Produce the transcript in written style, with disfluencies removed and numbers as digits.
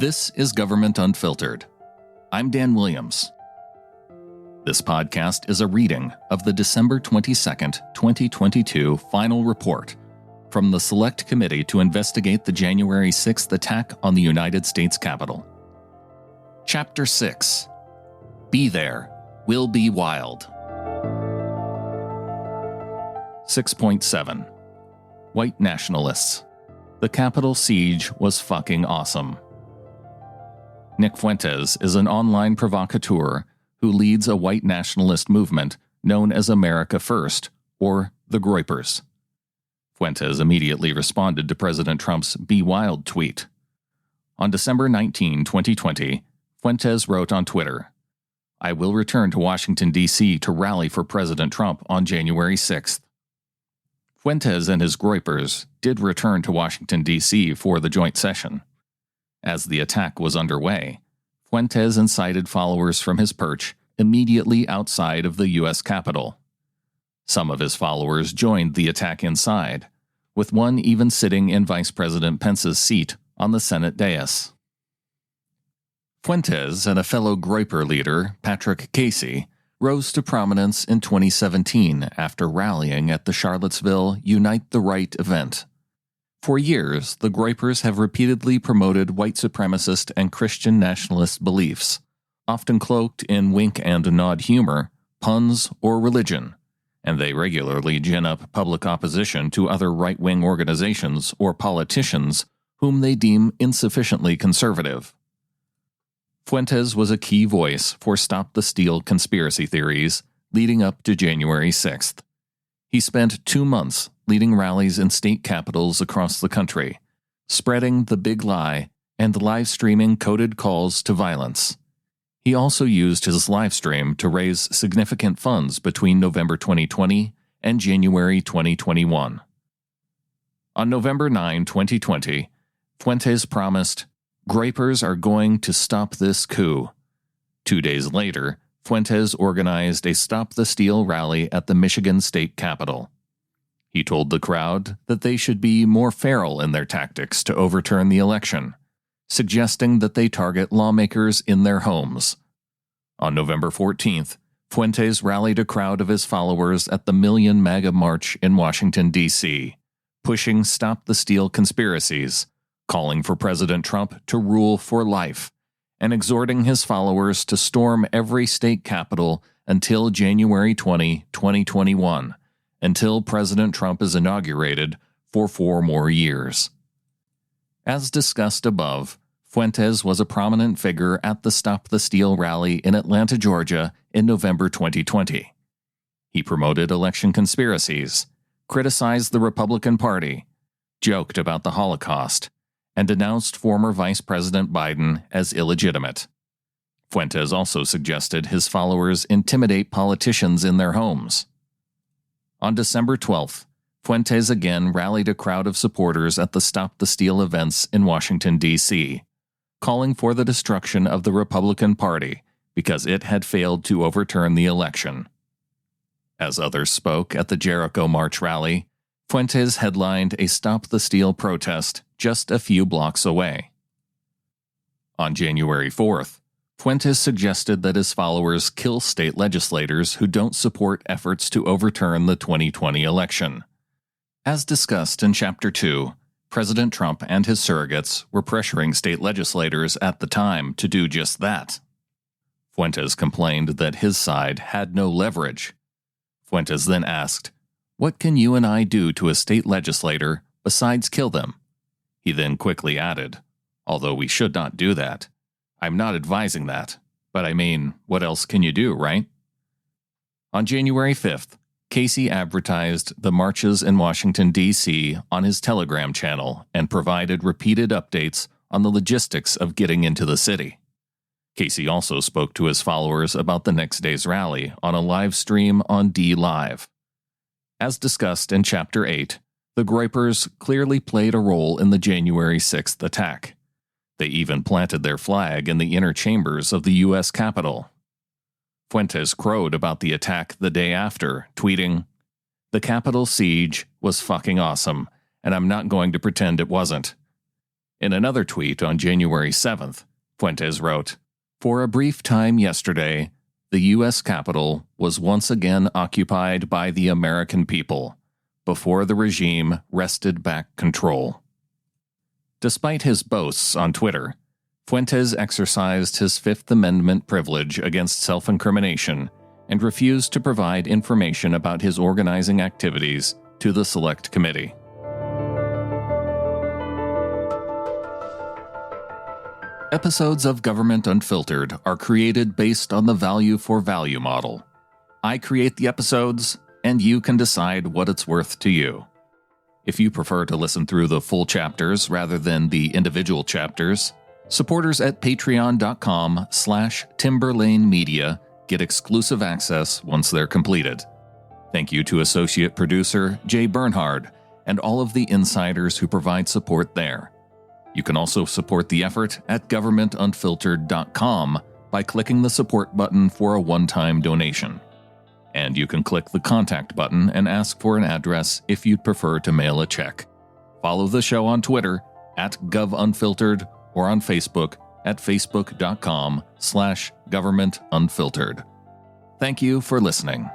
This is Government Unfiltered. I'm Dan Williams. This podcast is a reading of the December 22nd, 2022 final report from the Select Committee to investigate the January 6th attack on the United States Capitol. Chapter 6. Be There, Will Be Wild. 6.7. White Nationalists. The Capitol siege was fucking awesome. Nick Fuentes is an online provocateur who leads a white nationalist movement known as America First, or the Groypers. Fuentes immediately responded to President Trump's Be Wild tweet. On December 19, 2020, Fuentes wrote on Twitter, "I will return to Washington, D.C. to rally for President Trump on January 6th. Fuentes and his Groypers did return to Washington, D.C. for the joint session. As the attack was underway, Fuentes incited followers from his perch immediately outside of the U.S. Capitol. Some of his followers joined the attack inside, with one even sitting in Vice President Pence's seat on the Senate dais. Fuentes and a fellow Groyper leader, Patrick Casey, rose to prominence in 2017 after rallying at the Charlottesville Unite the Right event. For years, the Groypers have repeatedly promoted white supremacist and Christian nationalist beliefs, often cloaked in wink and nod humor, puns, or religion, and they regularly gin up public opposition to other right-wing organizations or politicians whom they deem insufficiently conservative. Fuentes was a key voice for Stop the Steal conspiracy theories leading up to January 6th. He spent 2 months leading rallies in state capitals across the country, spreading the big lie and live-streaming coded calls to violence. He also used his live stream to raise significant funds between November 2020 and January 2021. On November 9, 2020, Fuentes promised, "Groypers are going to stop this coup." 2 days later, Fuentes organized a Stop the Steal rally at the Michigan State Capitol. He told the crowd that they should be more feral in their tactics to overturn the election, suggesting that they target lawmakers in their homes. On November 14th, Fuentes rallied a crowd of his followers at the Million MAGA March in Washington, D.C., pushing Stop the Steal conspiracies, calling for President Trump to rule for life, and exhorting his followers to storm every state capitol until January 20, 2021, until President Trump is inaugurated for 4 more years. As discussed above, Fuentes was a prominent figure at the Stop the Steal rally in Atlanta, Georgia in November 2020. He promoted election conspiracies, criticized the Republican Party, joked about the Holocaust, and denounced former Vice President Biden as illegitimate. Fuentes also suggested his followers intimidate politicians in their homes. On December 12th, Fuentes again rallied a crowd of supporters at the Stop the Steal events in Washington, D.C., calling for the destruction of the Republican Party because it had failed to overturn the election. As others spoke at the Jericho March rally, Fuentes headlined a Stop the Steal protest just a few blocks away. On January 4th, Fuentes suggested that his followers kill state legislators who don't support efforts to overturn the 2020 election. As discussed in Chapter 2, President Trump and his surrogates were pressuring state legislators at the time to do just that. Fuentes complained that his side had no leverage. Fuentes then asked, "What can you and I do to a state legislator besides kill them?" He then quickly added, "Although we should not do that. I'm not advising that, but I mean, what else can you do, right?" On January 5th, Casey advertised the marches in Washington, D.C. on his Telegram channel and provided repeated updates on the logistics of getting into the city. Casey also spoke to his followers about the next day's rally on a live stream on D Live. As discussed in Chapter 8, the Groypers clearly played a role in the January 6th attack. They even planted their flag in the inner chambers of the U.S. Capitol. Fuentes crowed about the attack the day after, tweeting, "The Capitol siege was fucking awesome, and I'm not going to pretend it wasn't. In another tweet on January 7th, Fuentes wrote, "For a brief time yesterday, the U.S. Capitol was once again occupied by the American people, before the regime wrested back control." Despite his boasts on Twitter, Fuentes exercised his Fifth Amendment privilege against self-incrimination and refused to provide information about his organizing activities to the Select Committee. Episodes of Government Unfiltered are created based on the value-for-value model. I create the episodes, and you can decide what it's worth to you. If you prefer to listen through the full chapters rather than the individual chapters, supporters at patreon.com/timberlanemedia get exclusive access once they're completed. Thank you to associate producer Jay Bernhard and all of the insiders who provide support there. You can also support the effort at governmentunfiltered.com by clicking the support button for a one-time donation. And you can click the contact button and ask for an address if you'd prefer to mail a check. Follow the show on Twitter at govunfiltered or on Facebook at facebook.com/governmentunfiltered. Thank you for listening.